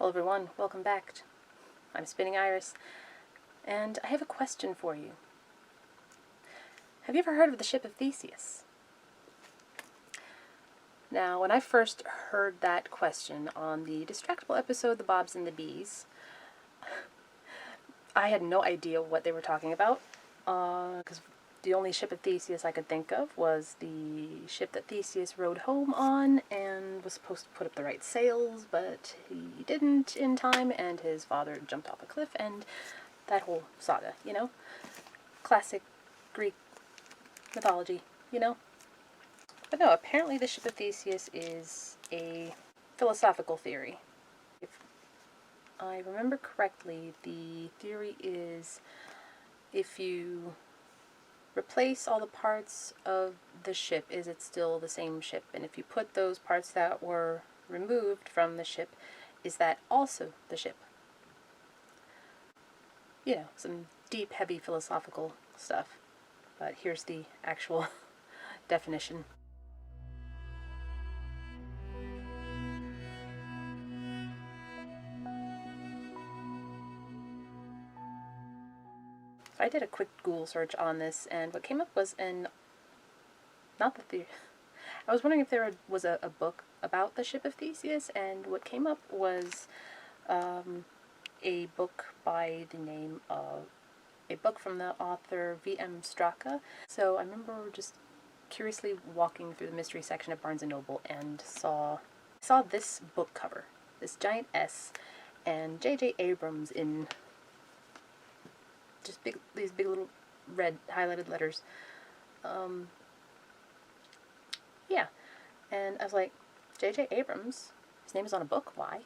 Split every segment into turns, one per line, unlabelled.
Hello everyone, welcome back. I'm Spinning Iris, and I have a question for you. Have you ever heard of the Ship of Theseus? Now, when I first heard that question on the Distractable episode, The Bobs and the Bees, I had no idea what they were talking about, because the only Ship of Theseus I could think of was the ship that Theseus rode home on and was supposed to put up the right sails, but he didn't in time, and his father jumped off a cliff, and that whole saga, you know? Classic Greek mythology, you know? But no, apparently the Ship of Theseus is a philosophical theory. If I remember correctly, the theory is if you replace all the parts of the ship, is it still the same ship? And if you put those parts that were removed from the ship, is that also the ship? You know, some deep, heavy philosophical stuff. But here's the actual definition. I did a quick Google search on this, and what came up was not the theory. I was wondering if there was a book about the Ship of Theseus, and what came up was a book by the name of, a book from the author V.M. Straka. So I remember just curiously walking through the mystery section at Barnes & Noble and saw this book cover, this giant S, and J.J. Abrams in just these big little red highlighted letters. Yeah, and I was like, J.J. Abrams, his name is on a book, why?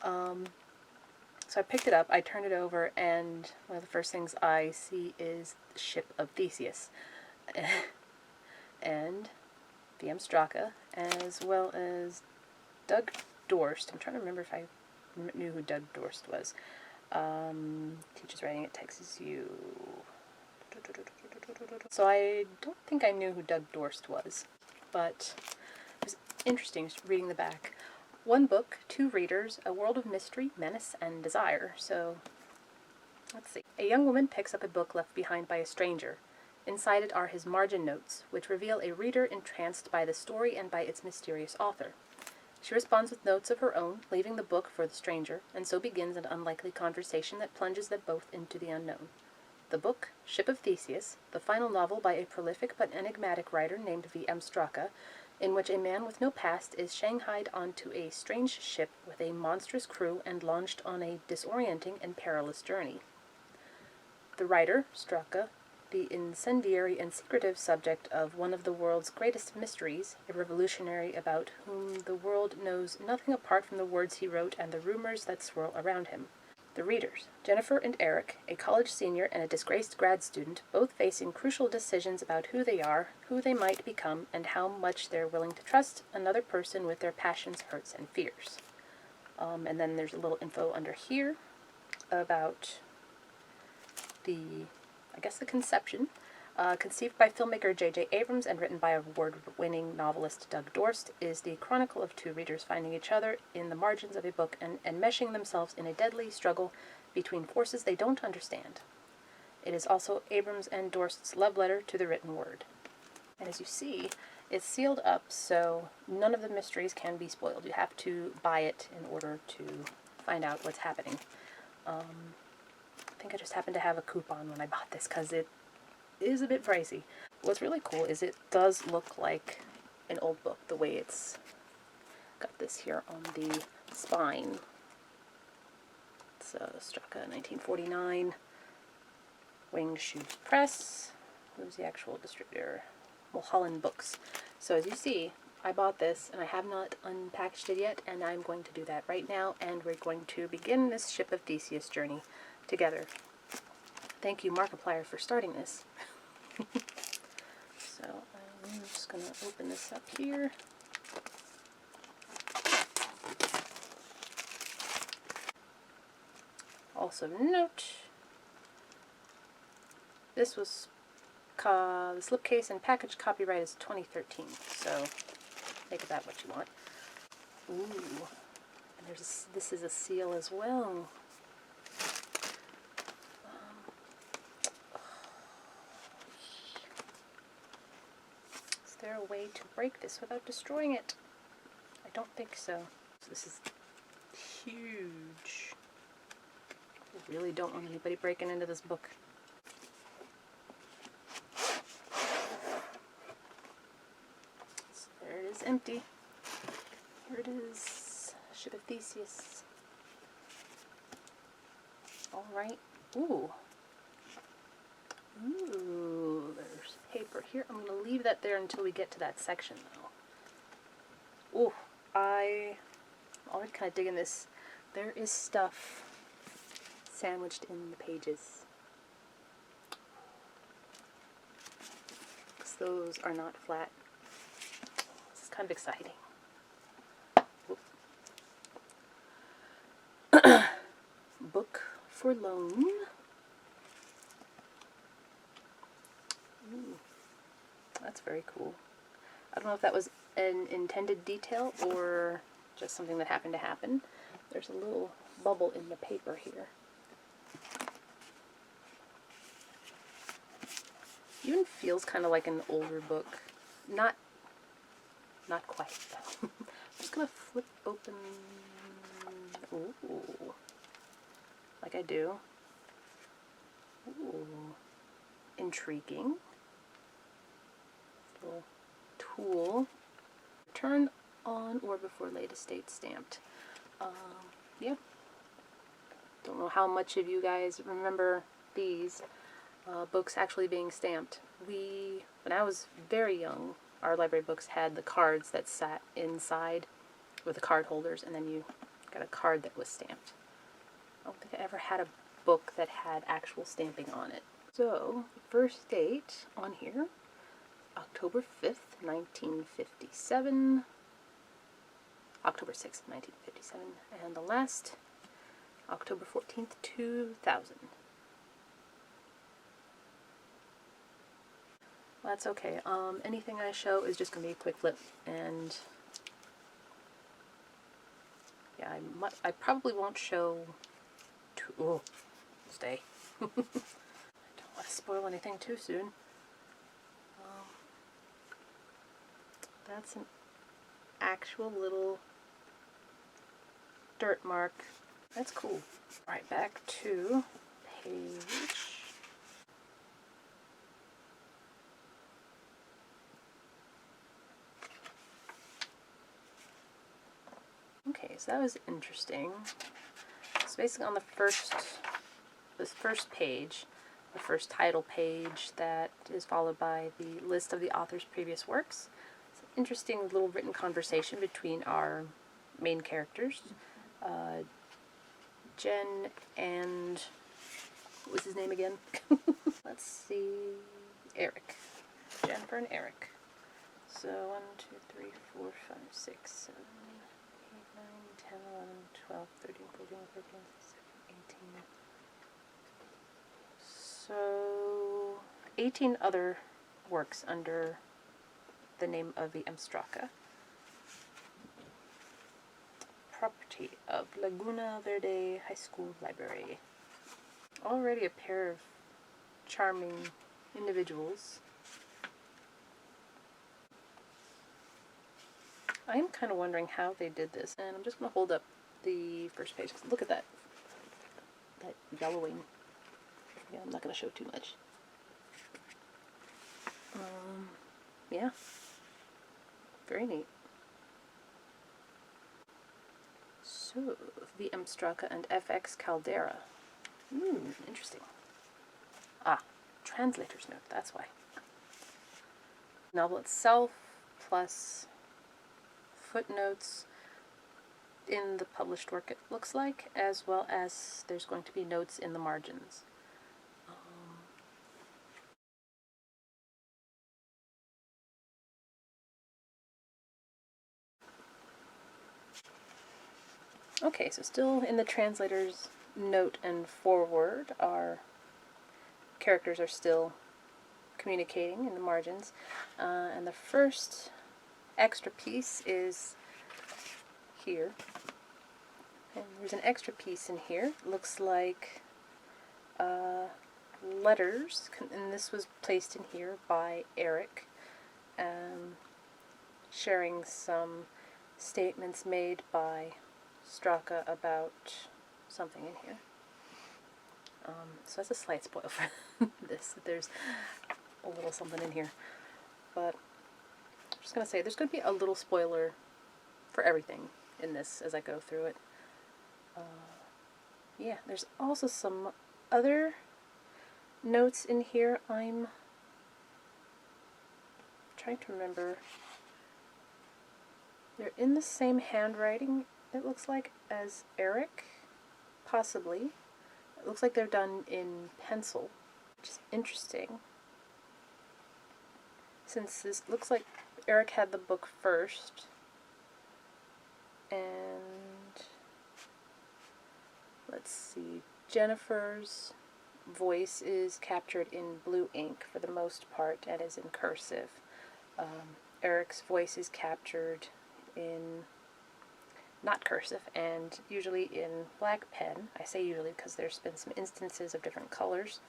So I picked it up, I turned it over, and one of the first things I see is the Ship of Theseus. And V.M. Straka, as well as Doug Dorst. I'm trying to remember if I knew who Doug Dorst was. Teaches writing at Texas U. So I don't think I knew who Doug Dorst was, but it was interesting reading the back. One book, two readers, a world of mystery, menace, and desire. So, let's see. A young woman picks up a book left behind by a stranger. Inside it are his margin notes, which reveal a reader entranced by the story and by its mysterious author. She responds with notes of her own, leaving the book for the stranger, and so begins an unlikely conversation that plunges them both into the unknown. The book, Ship of Theseus, the final novel by a prolific but enigmatic writer named V.M. Straka, in which a man with no past is shanghaied onto a strange ship with a monstrous crew and launched on a disorienting and perilous journey. The writer, Straka, the incendiary and secretive subject of one of the world's greatest mysteries, a revolutionary about whom the world knows nothing apart from the words he wrote and the rumors that swirl around him. The readers, Jennifer and Eric, a college senior and a disgraced grad student, both facing crucial decisions about who they are, who they might become, and how much they're willing to trust another person with their passions, hurts, and fears. And then there's a little info under here about the conception. Conceived by filmmaker J.J. Abrams and written by award-winning novelist Doug Dorst, is the chronicle of two readers finding each other in the margins of a book and enmeshing themselves in a deadly struggle between forces they don't understand. It is also Abrams and Dorst's love letter to the written word. And as you see, it's sealed up, so none of the mysteries can be spoiled. You have to buy it in order to find out what's happening. I think I just happened to have a coupon when I bought this because it is a bit pricey. What's really cool is it does look like an old book, the way it's got this here on the spine. It's Straka 1949, Winged Shoe Press. Who's the actual distributor? Mulholland Books. So as you see, I bought this and I have not unpackaged it yet, and I'm going to do that right now, and we're going to begin this Ship of Theseus journey together. Thank you, Markiplier, for starting this. So I'm just going to open this up here. Also note, this was the slipcase and package copyright is 2013, so make of that what you want. Ooh, and this is a seal as well. Is there a way to break this without destroying it? I don't think so. This is huge. I really don't want anybody breaking into this book. So there it is, empty. Here it is, Ship of Theseus. Alright. Ooh. Ooh, there's paper here. I'm going to leave that there until we get to that section, though. Ooh, I'm already kind of digging this. There is stuff sandwiched in the pages. Because those are not flat. This is kind of exciting. Book for loan. Ooh, that's very cool. I don't know if that was an intended detail or just something that happened to happen. There's a little bubble in the paper here. Even feels kind of like an older book. Not quite though. I'm just gonna flip open. Ooh, like I do. Ooh, intriguing. Little tool. Return on or before late estate stamped. Yeah. Don't know how much of you guys remember these books actually being stamped. When I was very young, our library books had the cards that sat inside with the card holders, and then you got a card that was stamped. I don't think I ever had a book that had actual stamping on it. So, the first date on here, October 5th, 1957. October 6th, 1957. And the last, October 14th, 2000. Well, that's okay. Anything I show is just going to be a quick flip, and yeah, I probably won't show oh, stay. I don't want to spoil anything too soon. That's an actual little dirt mark. That's cool. Right, back to page. Okay, so that was interesting. So basically on this first page, the first title page that is followed by the list of the author's previous works. It's an interesting little written conversation between our main characters, Jen and, what was his name again? Let's see, Eric. Jennifer and Eric. So 1, 2, 3, 4, 5, 6, 7, 8, 9, 10, 11, 12, 13, 14, 15, 16, 18. So 18 other works under the name of the Emstraka. Property of Laguna Verde High School Library. Already a pair of charming individuals. I am kind of wondering how they did this, and I'm just going to hold up the first page. Look at that yellowing. Yeah, I'm not going to show too much. Yeah, very neat. So, the Emstraka and FX Caldera. Interesting. Ah, translator's note, that's why. Novel itself, plus footnotes in the published work, it looks like, as well as there's going to be notes in the margins. Okay, so still in the translator's note and foreword, our characters are still communicating in the margins. And the first extra piece is here. And there's an extra piece in here. Looks like letters, and this was placed in here by Eric, sharing some statements made by Straka about something in here. So that's a slight spoil for this. There's a little something in here. But I'm just going to say there's going to be a little spoiler for everything in this as I go through it. Yeah, there's also some other notes in here. I'm trying to remember. They're in the same handwriting, it looks like, as Eric, possibly. It looks like they're done in pencil, which is interesting, since this looks like Eric had the book first, and let's see, Jennifer's voice is captured in blue ink for the most part and is in cursive. Eric's voice is captured in not cursive and usually in black pen. I say usually because there's been some instances of different colors,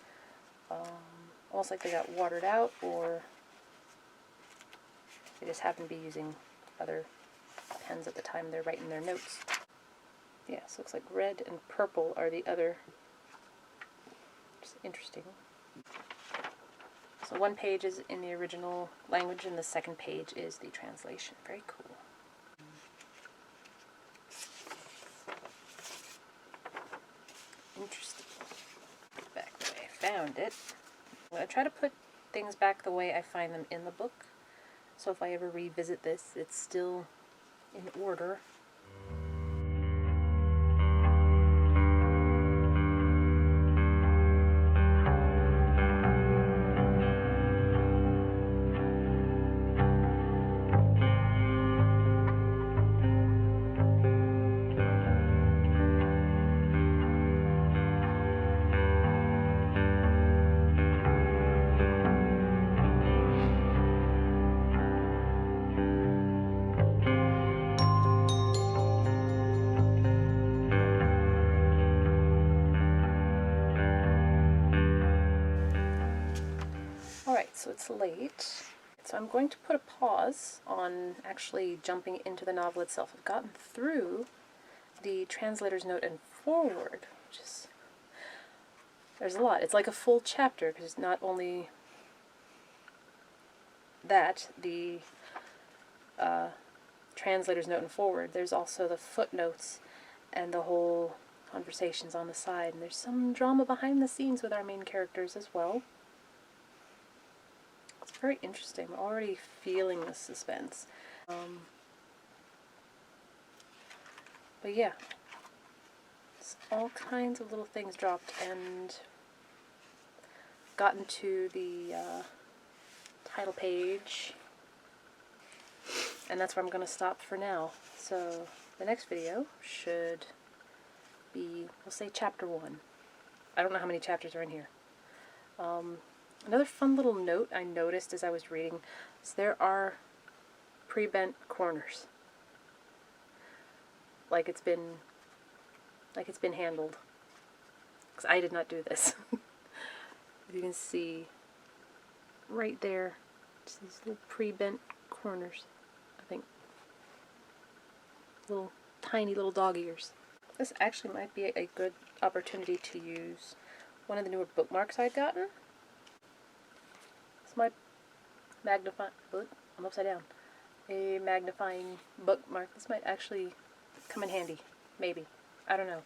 almost like they got watered out, or they just happen to be using other pens at the time they're writing their notes. Yeah, so it looks like red and purple are the other. Just interesting. So one page is in the original language and the second page is the translation. Very cool. Interesting. Get back the way I found it. I'm going to try to put things back the way I find them in the book. So if I ever revisit this, it's still in order. Alright, so it's late. So I'm going to put a pause on actually jumping into the novel itself. I've gotten through the translator's note and forward, which is, there's a lot. It's like a full chapter, because not only that, the translator's note and forward, there's also the footnotes and the whole conversations on the side, and there's some drama behind the scenes with our main characters as well. It's very interesting. I'm already feeling the suspense. But yeah, it's all kinds of little things dropped, and gotten to the title page, and that's where I'm going to stop for now. So the next video should be, we'll say chapter 1. I don't know how many chapters are in here. Another fun little note I noticed as I was reading is there are pre-bent corners. Like it's been handled. Because I did not do this. You can see right there, just these little pre-bent corners, I think. Little tiny little dog ears. This actually might be a good opportunity to use one of the newer bookmarks I'd gotten. It's my magnifying, I'm upside down. A magnifying bookmark. This might actually come in handy. Maybe. I don't know.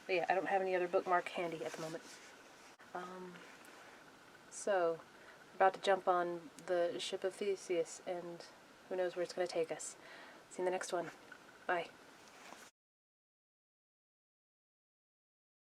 But yeah, I don't have any other bookmark handy at the moment. So, we're about to jump on the Ship of Theseus, and who knows where it's going to take us. See you in the next one. Bye.